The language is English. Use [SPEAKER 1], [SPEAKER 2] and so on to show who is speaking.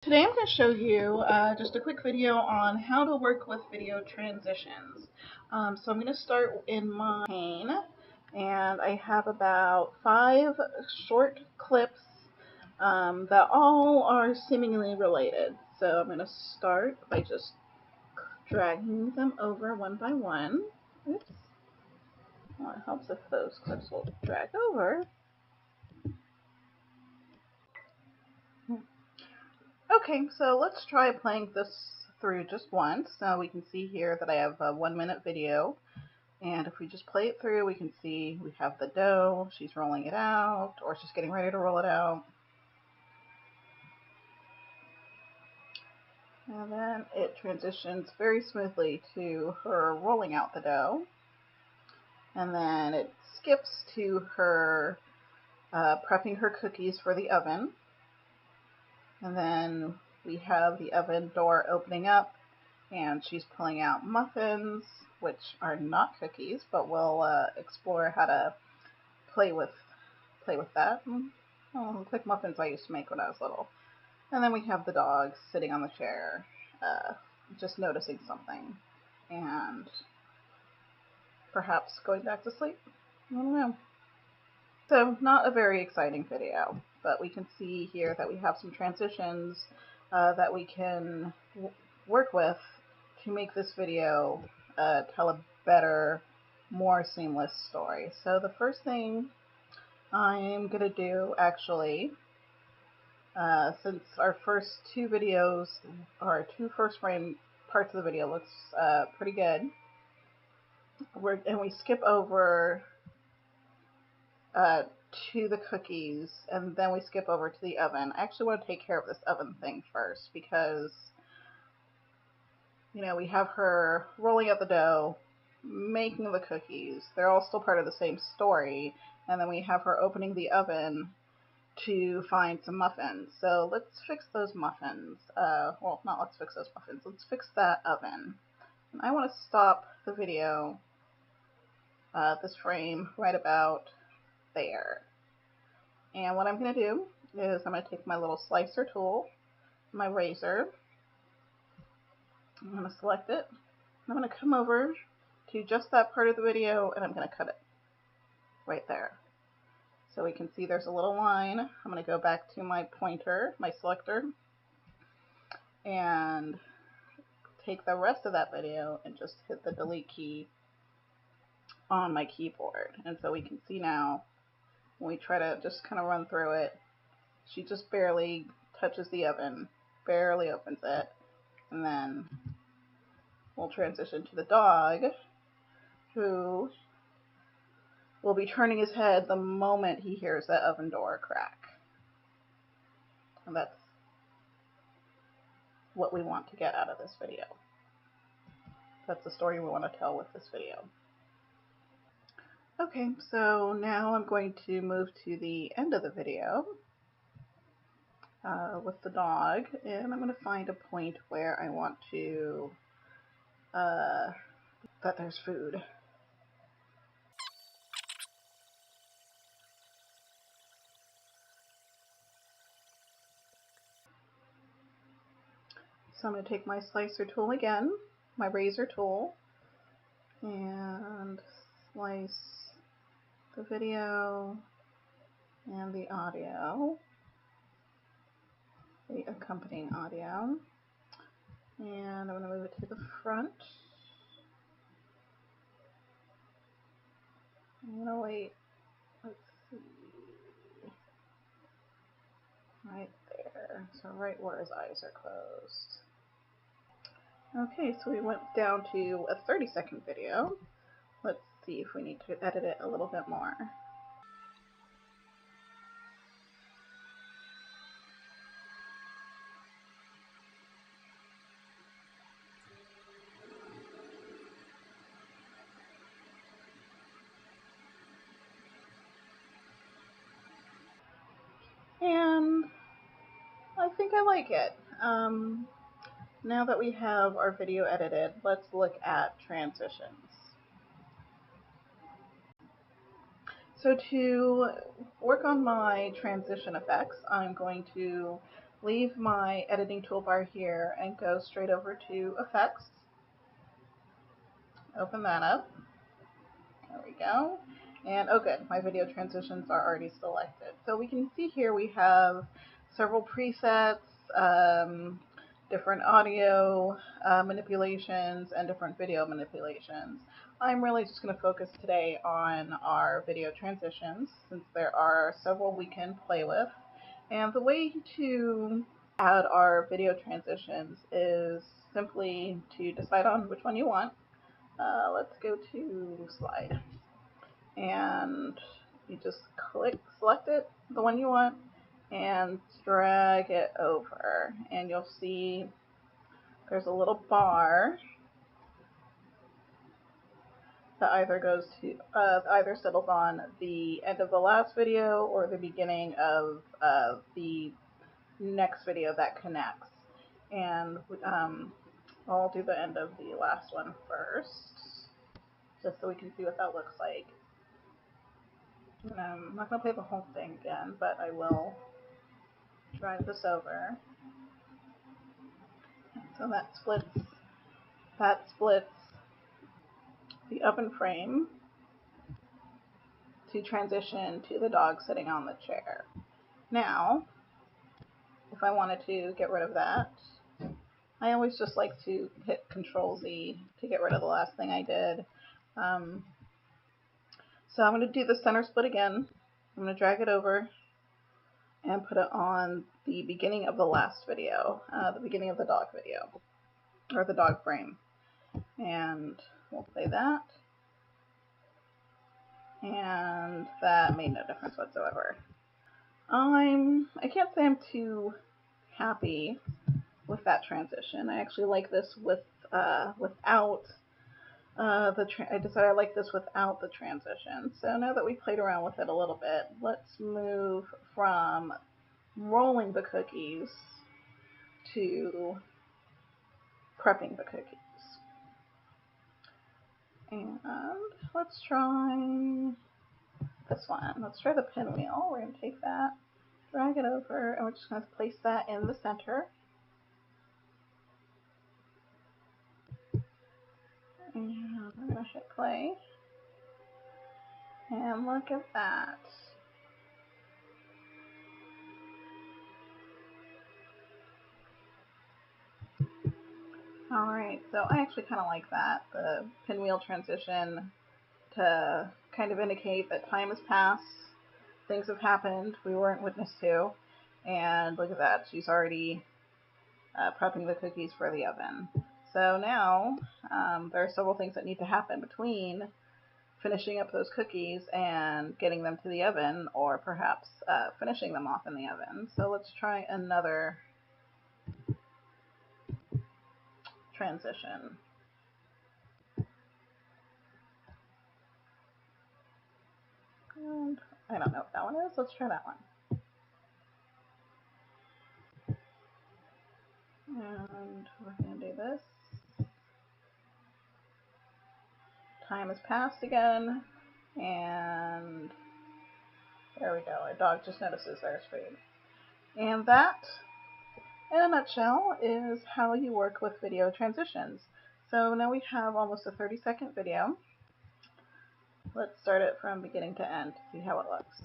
[SPEAKER 1] Today I'm going to show you just a quick video on how to work with video transitions. So I'm going to start in my pane, and I have about 5 short clips that all are seemingly related. So I'm going to start by just dragging them over one by one. Oops. Well, it helps if those clips will drag over. Okay, so let's try playing this through just once. Now we can see here that I have a 1-minute video, and if we just play it through, we can see we have the dough, she's rolling it out, or she's getting ready to roll it out. And then it transitions very smoothly to her rolling out the dough. And then it skips to her prepping her cookies for the oven. And then we have the oven door opening up, and she's pulling out muffins, which are not cookies, but we'll explore how to play with that. Look like muffins I used to make when I was little. And then we have the dog sitting on the chair, just noticing something, and perhaps going back to sleep. I don't know. So not a very exciting video, but we can see here that we have some transitions that we can work with to make this video tell a better, more seamless story. So the first thing I'm going to do, actually, since our first two videos, our two first frame parts of the video looks pretty good, and we skip over uh, to the cookies, and then we skip over to the oven. I actually want to take care of this oven thing first, because we have her rolling out the dough, making the cookies. They're all still part of the same story. And then we have her opening the oven to find some muffins. So let's fix those muffins. Well, not let's fix those muffins. Let's fix that oven. And I want to stop the video, this frame, right about there. And what I'm going to do is I'm going to take my little slicer tool, my razor. I'm going to select it. I'm going to come over to just that part of the video, and I'm going to cut it right there. So we can see there's a little line. I'm going to go back to my pointer, my selector, and take the rest of that video and just hit the delete key on my keyboard. And so we can see now, when we try to just kind of run through it, she just barely touches the oven, barely opens it, and then we'll transition to the dog, who will be turning his head the moment he hears that oven door crack. And that's what we want to get out of this video. That's the story we want to tell with this video. Okay, so now I'm going to move to the end of the video with the dog, and I'm going to find a point where I want to, that there's food. So I'm going to take my slicer tool again, my razor tool, and slice the video and the audio, the accompanying audio, and I'm going to move it to the front. I'm going to wait, let's see, right there, so right where his eyes are closed. Okay, so we went down to a 30-second video. Let's see if we need to edit it a little bit more. And I think I like it. Now that we have our video edited, let's look at transitions. So to work on my transition effects, I'm going to leave my editing toolbar here and go straight over to Effects. Open that up. There we go. And oh good, my video transitions are already selected. So we can see here we have several presets, different audio manipulations, and different video manipulations. I'm really just going to focus today on our video transitions since there are several we can play with. And the way to add our video transitions is simply to decide on which one you want. Let's go to slide. And you just select it, the one you want, and drag it over. And you'll see there's a little bar that either settles on the end of the last video or the beginning of the next video that connects. And I'll do the end of the last one first, just so we can see what that looks like. I'm not going to play the whole thing again, but I will drag this over. So that splits the open frame to transition to the dog sitting on the chair. Now, if I wanted to get rid of that, I always just like to hit Control Z to get rid of the last thing I did. So I'm going to do the center split again. I'm going to drag it over and put it on the beginning of the last video, the beginning of the dog video, or the dog frame. And we'll play that. And that made no difference whatsoever. I can't say I'm too happy with that transition. I actually like this without I decided I like this without the transition. So now that we played around with it a little bit, let's move from rolling the cookies to prepping the cookies. And let's try this one. Let's try the pinwheel. We're going to take that, drag it over, and we're just going to place that in the center. And we're going to hit play. And look at that. Alright, so I actually kind of like that. The pinwheel transition to kind of indicate that time has passed, things have happened we weren't witness to, and look at that, she's already prepping the cookies for the oven. So now there are several things that need to happen between finishing up those cookies and getting them to the oven, or perhaps finishing them off in the oven. So let's try another transition. And I don't know what that one is. Let's try that one. And we're going to do this. Time has passed again, and there we go. Our dog just notices there's food. And that, in a nutshell, is how you work with video transitions. So now we have almost a 30-second video. Let's start it from beginning to end to see how it looks.